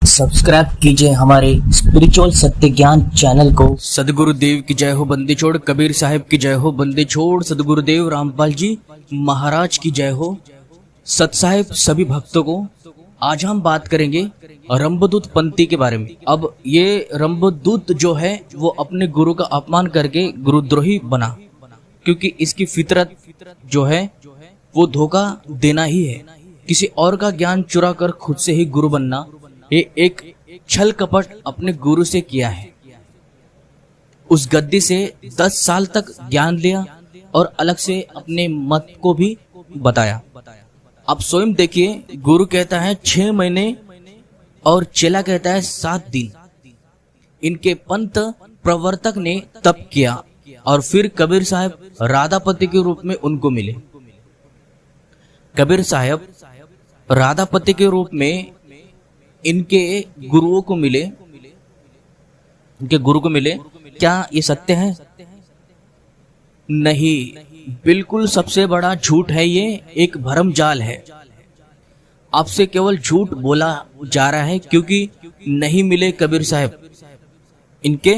Subscribe कीजिए हमारे spiritual सत्य ज्ञान चैनल को। सदगुरुदेव की जय हो, बंदी छोड़ कबीर साहिब की जय हो, बंदी छोड़ सदगुरुदेव रामपाल जी महाराज की जय हो। सत साहिब सभी भक्तों को आज हम बात करेंगे रंभदूत पंथी के बारे में। अब ये रंभदूत जो है वो अपने गुरु का अपमान करके गुरुद्रोही बना, क्योंकि इसकी फितरत जो है वो धोखा देना ही है। किसी और का ज्ञान चुरा कर खुद से ही गुरु बनना, ये एक छल कपट अपने गुरु से किया है। उस गद्दी से 10 साल तक ज्ञान लिया और अलग से अपने मत को भी बताया। अब स्वयं देखिए, गुरु कहता है 6 महीने और चेला कहता है 7 दिन। इनके पंथ प्रवर्तक ने तप किया और फिर कबीर साहब राधापति के रूप में उनको मिले। कबीर साहब राधापति के रूप में इनके गुरुओं को मिले, इनके गुरु को मिले। क्या ये सत्य है? नहीं, बिल्कुल सबसे बड़ा झूठ है। ये एक भरम जाल है। आपसे केवल झूठ बोला जा रहा है, क्योंकि नहीं मिले कबीर साहब इनके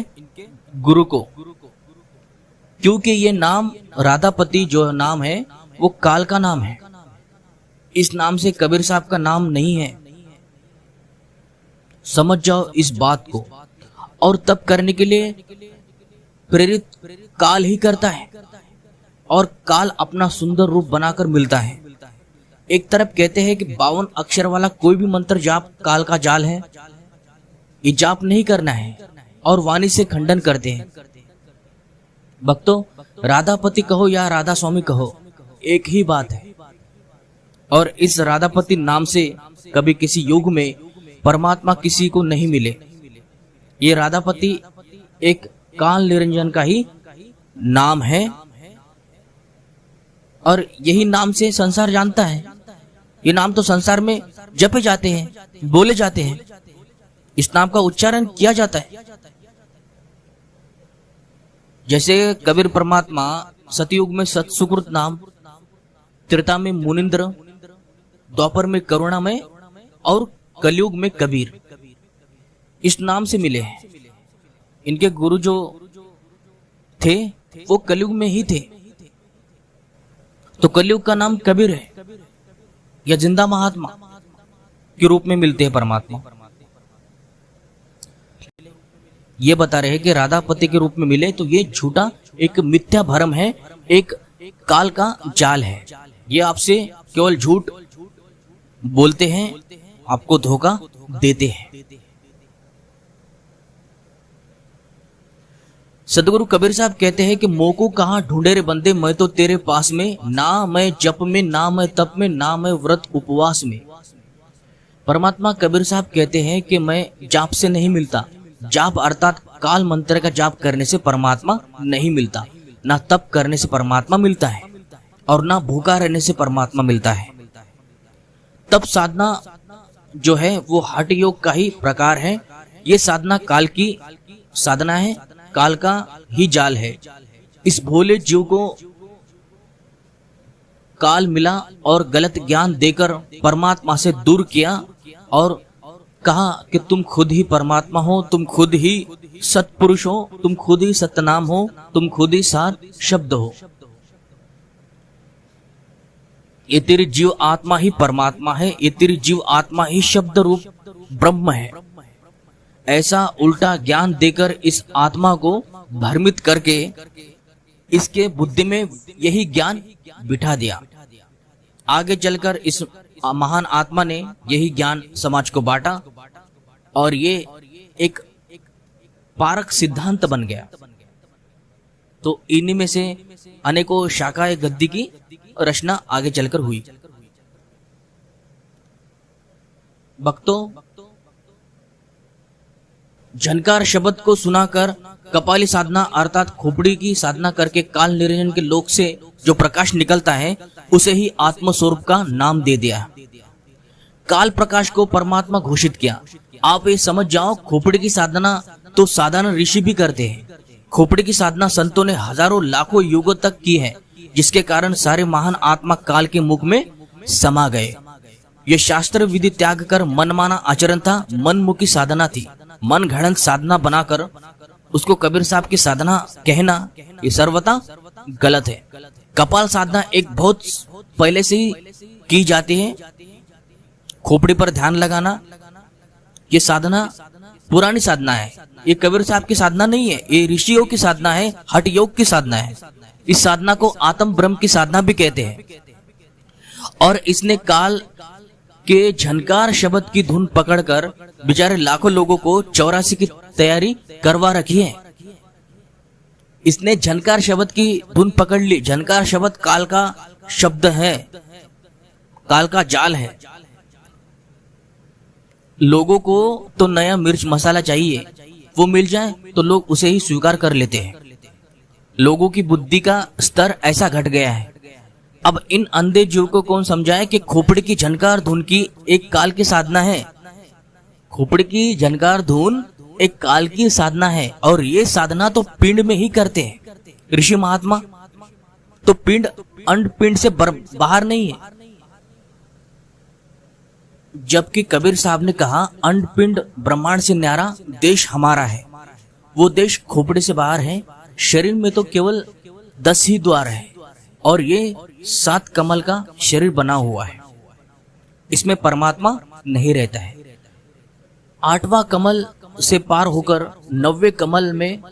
गुरु को। क्योंकि ये नाम राधापति जो नाम है वो काल का नाम है। इस नाम से कबीर साहब का नाम नहीं है। समझ जाओ इस बात को। और तप करने के लिए प्रेरित काल ही करता है, और काल अपना सुंदर रूप बनाकर मिलता है। एक तरफ कहते हैं कि 52 अक्षर वाला कोई भी मंत्र जाप काल का जाल है, ये जाप नहीं करना है, और वाणी से खंडन करते हैं। भक्तों, राधापति कहो या राधा स्वामी कहो, एक ही बात है। और इस राधापति नाम से कभी किसी युग में परमात्मा किसी को नहीं मिले। ये राधापति एक काल निरंजन का ही नाम है, और यही नाम से संसार जानता है। ये नाम तो संसार में जपे जाते हैं, बोले जाते हैं, इस नाम का उच्चारण किया जाता है। जैसे कबीर परमात्मा सतयुग में सत सुकृत नाम, त्रेता में मुनिंद्र, द्वापर में करुणामय और कलयुग में कबीर, इस नाम से मिले हैं। इनके गुरु जो थे वो कलयुग में ही थे, तो कलयुग का नाम कबीर है, या जिंदा महात्मा के रूप में मिलते हैं परमात्मा। ये बता रहे हैं कि राधापति के रूप में मिले, तो ये झूठा एक मिथ्या भरम है, एक काल का जाल है। ये आपसे केवल झूठ बोलते हैं, आपको धोखा देते हैं। सदगुरु कबीर साहब कहते हैं कि मोको कहाँ ढूंढे रे बंदे, मैं तो तेरे पास में, ना मैं जप में, ना मैं तप में, ना मैं व्रत उपवास में। परमात्मा कबीर साहब कहते हैं कि मैं जाप से नहीं मिलता। जाप अर्थात काल मंत्र का जाप करने से परमात्मा नहीं मिलता, ना तप करने से परमात्मा मिलता है, और ना भूखा रहने से परमात्मा मिलता है। तप साधना जो है वो हठ योग का ही प्रकार है। ये साधना काल की साधना है, काल का ही जाल है। इस भोले जीव को काल मिला और गलत ज्ञान देकर परमात्मा से दूर किया, और कहा कि तुम खुद ही परमात्मा हो, तुम खुद ही सत्पुरुष हो, तुम खुद ही सतनाम हो, तुम खुद ही सात शब्द हो। ये तेरी जीव आत्मा ही परमात्मा है, ये तेरी जीव आत्मा ही शब्द रूप ब्रह्म है। ऐसा उल्टा ज्ञान देकर इस आत्मा को भ्रमित करके इसके बुद्धि में यही ज्ञान बिठा दिया। आगे चलकर इस महान आत्मा ने यही ज्ञान समाज को बांटा, और ये एक पारक सिद्धांत बन गया। तो इन्हीं में से अनेकों शाखाएं गद्दी की रचना आगे चलकर हुई। भक्तों, झनकार शब्द को सुनाकर कपाली साधना अर्थात खोपड़ी की साधना करके काल निरंजन के लोक से जो प्रकाश निकलता है उसे ही आत्म स्वरूप का नाम दे दिया। काल प्रकाश को परमात्मा घोषित किया। आप ये समझ जाओ, खोपड़ी की साधना तो साधारण ऋषि भी करते हैं। खोपड़ी की साधना संतों ने हजारों लाखों युगों तक की है, जिसके कारण सारे महान आत्मा काल के मुख में समा गए। ये शास्त्र विधि त्याग कर मनमाना आचरण था, मनमुखी साधना थी। मन घड़ंत साधना बनाकर उसको कबीर साहब की साधना कहना ये सर्वथा गलत है। कपाल साधना एक बहुत पहले से ही की जाती है। खोपड़ी पर ध्यान लगाना ये साधना पुरानी साधना है। ये कबीर साहब की साधना नहीं है, ये ऋषियों की साधना है, हठ योग की साधना है। इस साधना को आत्म ब्रह्म की साधना भी कहते हैं। और इसने काल के झनकार शब्द की धुन पकड़कर बेचारे लाखों लोगों को 84 की तैयारी करवा रखी है। इसने झनकार शब्द की धुन पकड़ ली। झनकार शब्द काल का शब्द है, काल का जाल है। लोगों को तो नया मिर्च मसाला चाहिए, वो मिल जाए तो लोग उसे ही स्वीकार कर लेते हैं। लोगों की बुद्धि का स्तर ऐसा घट गया है। अब इन अंधे जीव को कौन समझाए कि खोपड़ी की झनकार धुन की एक काल की साधना है। खोपड़ी की झनकार धुन एक काल की साधना है, और ये साधना तो पिंड में ही करते हैं ऋषि महात्मा। तो पिंड अंड पिंड से बाहर नहीं है। जबकि कबीर साहब ने कहा अंड पिंड ब्रह्मांड से न्यारा देश हमारा है। वो देश खोपड़ी से बाहर है। शरीर में तो केवल 10 ही द्वार है, और ये 7 कमल का शरीर बना हुआ है। इसमें परमात्मा नहीं रहता है। 8वां कमल से पार होकर 9वें कमल में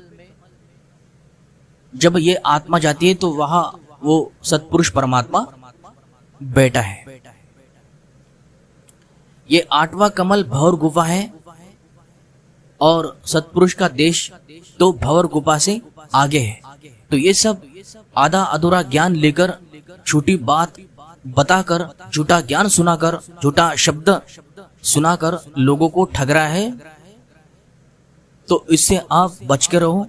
जब ये आत्मा जाती है तो वहां वो सत्पुरुष परमात्मा बैठा है। ये 8वां कमल भंवर गुफा है, और सत्पुरुष का देश तो भंवर गुफा से आगे है। तो ये सब आधा अधूरा ज्ञान लेकर, झूठी बात बताकर, झूठा ज्ञान सुनाकर, झूठा शब्द सुनाकर लोगों को ठग रहा है। तो इससे आप बच के रहो।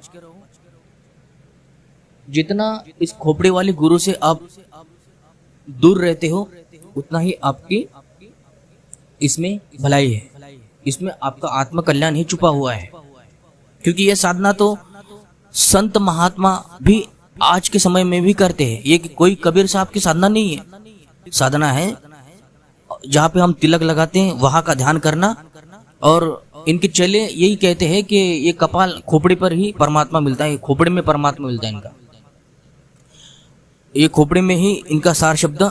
जितना इस खोपड़ी वाले गुरु से आप दूर रहते हो, उतना ही आपकी इसमें भलाई है। इसमें आपका आत्म कल्याण ही छुपा हुआ है। क्योंकि यह साधना तो संत महात्मा भी आज के समय में भी करते हैं। ये कोई कबीर साहब की साधना नहीं है। साधना है जहाँ पे हम तिलक लगाते हैं वहां का ध्यान करना। और इनके चेले यही कहते हैं कि ये कपाल खोपड़ी पर ही परमात्मा मिलता है, खोपड़ी में परमात्मा मिलता है इनका। ये खोपड़ी में ही इनका सार शब्द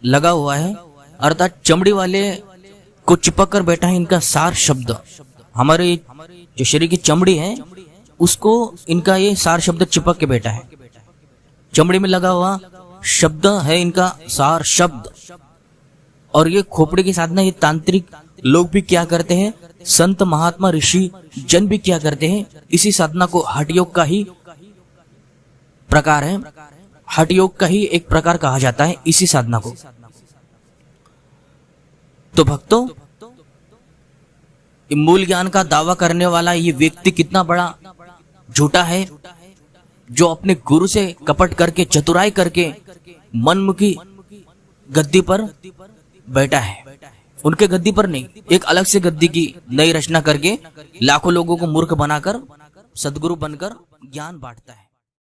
लगा हुआ है, अर्थात चमड़ी वाले को चिपक कर बैठा है इनका सार शब्द। हमारे जो शरीर की चमड़ी है उसको इनका ये सार शब्द चिपक के बैठा है। चमड़ी में लगा हुआ शब्द है इनका सार शब्द। और ये खोपड़ी की साधना ये तांत्रिक लोग भी क्या करते हैं, संत महात्मा ऋषि जन भी क्या करते हैं। इसी साधना को हठ योग का ही प्रकार है, हठ योग का ही एक प्रकार कहा जाता है इसी साधना को। तो भक्तों, मूल ज्ञान का दावा करने वाला ये व्यक्ति कितना बड़ा झूठा है, जो अपने गुरु से कपट करके, चतुराई करके मनमुखी गद्दी पर बैठा है। उनके गद्दी पर नहीं, एक अलग से गद्दी की नई रचना करके लाखों लोगों को मूर्ख बनाकर सदगुरु बनकर ज्ञान बांटता है।